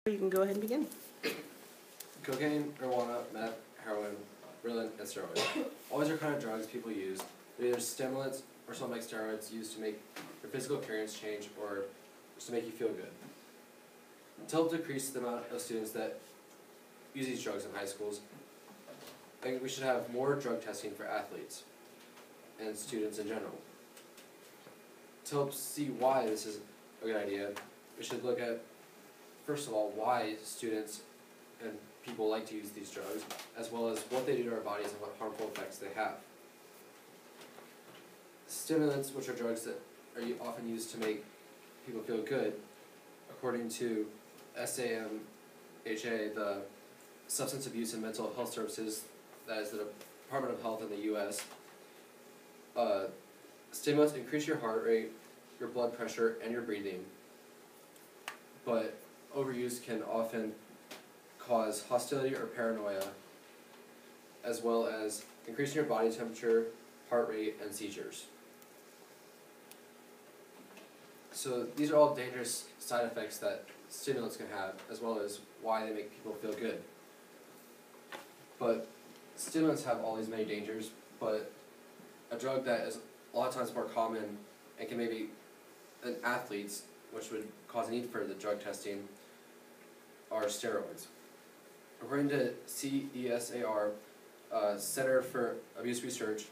You can go ahead and begin. Cocaine, marijuana, meth, heroin, Ritalin, and steroids. All these are kind of drugs people use. They're either stimulants or something like steroids used to make your physical appearance change or just to make you feel good. To help decrease the amount of students that use these drugs in high schools, I think we should have more drug testing for athletes and students in general. To help see why this is a good idea, we should look at, first of all, why students and people like to use these drugs, as well as what they do to our bodies and what harmful effects they have. Stimulants, which are drugs that are often used to make people feel good, according to SAMHA, the Substance Abuse and Mental Health Services, that is the Department of Health in the U.S., stimulants increase your heart rate, your blood pressure, and your breathing, but overuse can often cause hostility or paranoia, as well as increasing your body temperature, heart rate, and seizures. So these are all dangerous side effects that stimulants can have, as well as why they make people feel good. But stimulants have all these many dangers, but a drug that is a lot of times more common and can maybe in athletes, which would cause a need for the drug testing, are steroids. According to CESAR, Center for Abuse Research,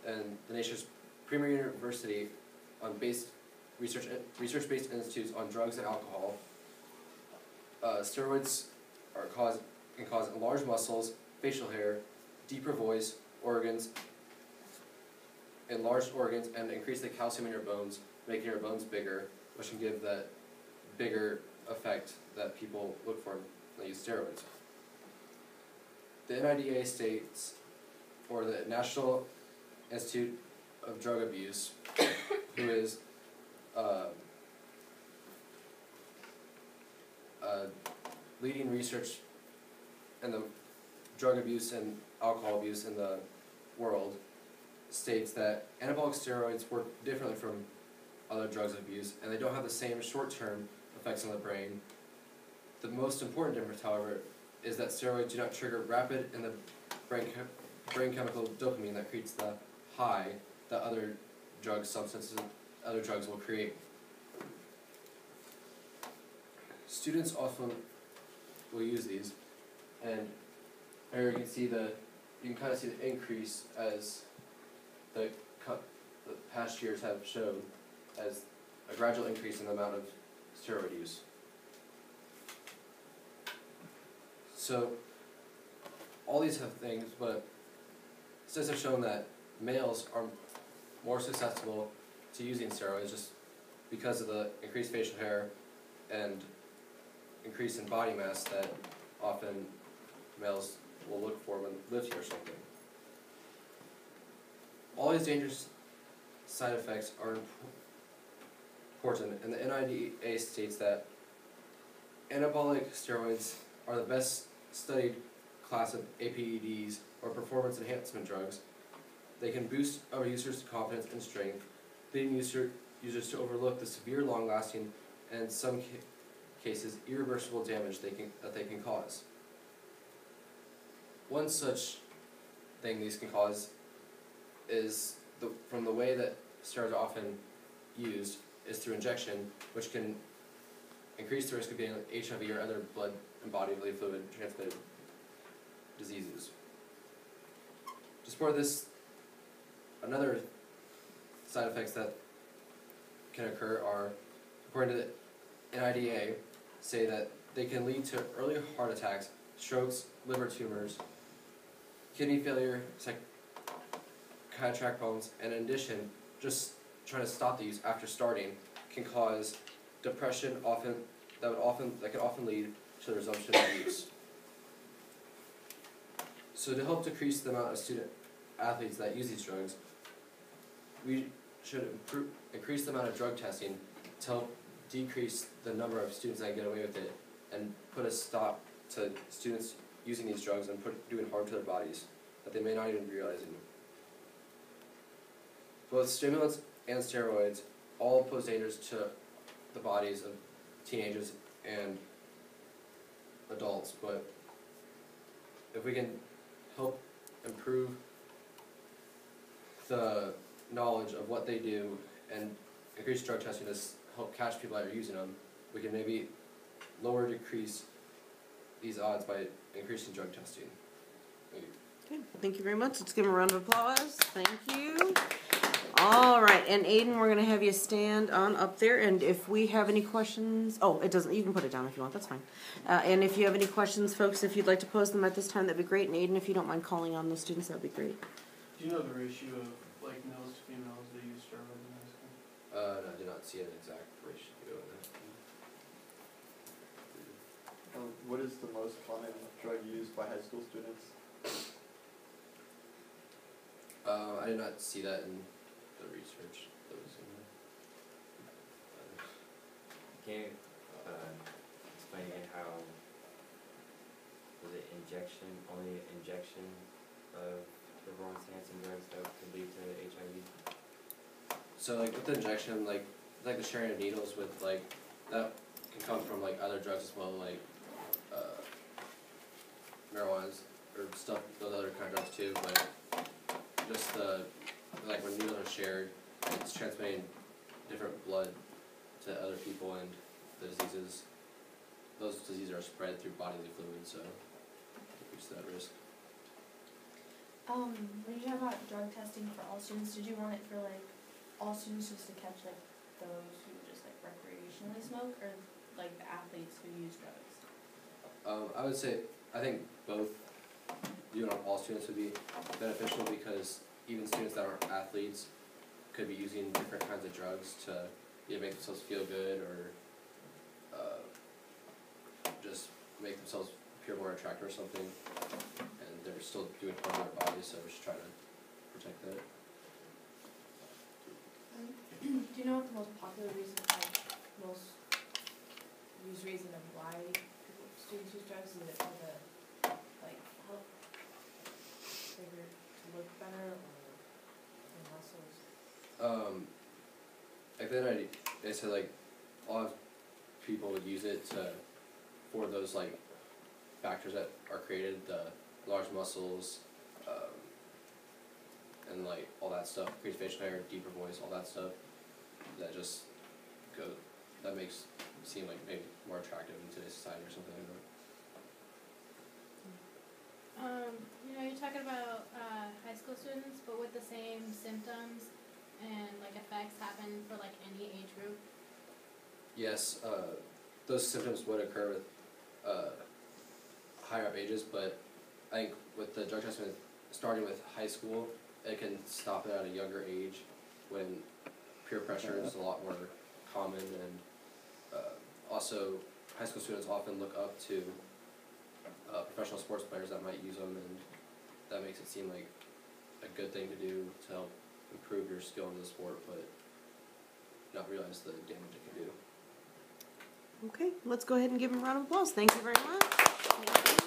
and the nation's premier university on research-based institutes on drugs and alcohol, steroids can cause enlarged muscles, facial hair, deeper voice, enlarged organs, and increase the calcium in your bones, making your bones bigger, which can give that bigger effect that people look for when they use steroids. The NIDA states, or the National Institute of Drug Abuse, who is leading research in the drug abuse and alcohol abuse in the world, states that anabolic steroids work differently from other drugs of abuse, and they don't have the same short-term effects on the brain. The most important difference, however, is that steroids do not trigger rapid in the brain chemical dopamine that creates the high that other drugs will create. Students often will use these, and here you can kind of see the increase as the past years have shown, as a gradual increase in the amount of steroid use. So all these have things, but studies have shown that males are more susceptible to using steroids just because of the increased facial hair and increase in body mass that often males will look for when lifting or something. All these dangerous side effects are important, and the NIDA states that anabolic steroids are the best studied class of APEDs, or performance enhancement drugs. They can boost our users' confidence and strength, leading users to overlook the severe, long-lasting, and in some cases irreversible damage that they can cause. One such thing these can cause is, from the way that steroids are often used, is through injection, which can increase the risk of getting HIV or other blood and bodily fluid transmitted diseases. To support this, another side effects that can occur are, according to the NIDA, say that they can lead to early heart attacks, strokes, liver tumors, kidney failure, psychiatric problems, and in addition, just trying to stop the use after starting can cause depression, that can often lead to the resumption of use. So to help decrease the amount of student athletes that use these drugs, we should increase the amount of drug testing to help decrease the number of students that get away with it and put a stop to students using these drugs and doing harm to their bodies that they may not even be realizing. Both stimulants and steroids all pose dangers to the bodies of teenagers and adults, but if we can help improve the knowledge of what they do and increase drug testing to help catch people that are using them, we can maybe lower or decrease these odds by increasing drug testing. Okay, well, thank you very much. Let's give him a round of applause. Thank you. All right, and Aiden, we're going to have you stand on up there, and if we have any questions, oh, it doesn't, you can put it down if you want, that's fine. And if you have any questions, folks, if you'd like to pose them at this time, that'd be great. And Aiden, if you don't mind calling on those students, that'd be great. Do you know the ratio of, like, males to females that use steroids in high school? No, I did not see an exact ratio. What is the most common drug used by high school students? I did not see that in the research that was in there. Can you explain again how, was it only injection of performance-enhancing drugs that could lead to HIV? So like with the injection, like the sharing of needles with like, that can come from like other drugs as well, like marijuana or stuff, those other kind of drugs too, but just like when needles are shared, it's transmitting different blood to other people, and the diseases, those diseases are spread through bodily fluids, so increase that risk. When you talk about drug testing for all students, did you want it for like all students just to catch like those who just like recreationally smoke, or like the athletes who use drugs? I would say, I think both doing on all students would be beneficial, because even students that aren't athletes could be using different kinds of drugs to either make themselves feel good or just make themselves appear more attractive or something, and they're still doing harm to their bodies, so we should try to protect that. Do you know what the most popular reason, like most used reason of why students use drugs? Is it for the like help figure to look better, or the muscles? Like then I said like a lot of people would use it for those like factors that are created, the large muscles, and like all that stuff, increased facial hair, deeper voice, all that stuff. That makes it seem like maybe more attractive in today's society or something like that. You're talking about high school students, but would the same symptoms and like effects happen for like any age group? Yes, those symptoms would occur with higher up ages, but I think with the drug testing starting with high school, it can stop it at a younger age when peer pressure is a lot more common, and also high school students often look up to professional sports players that might use them, and that makes it seem like a good thing to do to help improve your skill in the sport, but not realize the damage it can do. Okay, let's go ahead and give him a round of applause. Thank you very much.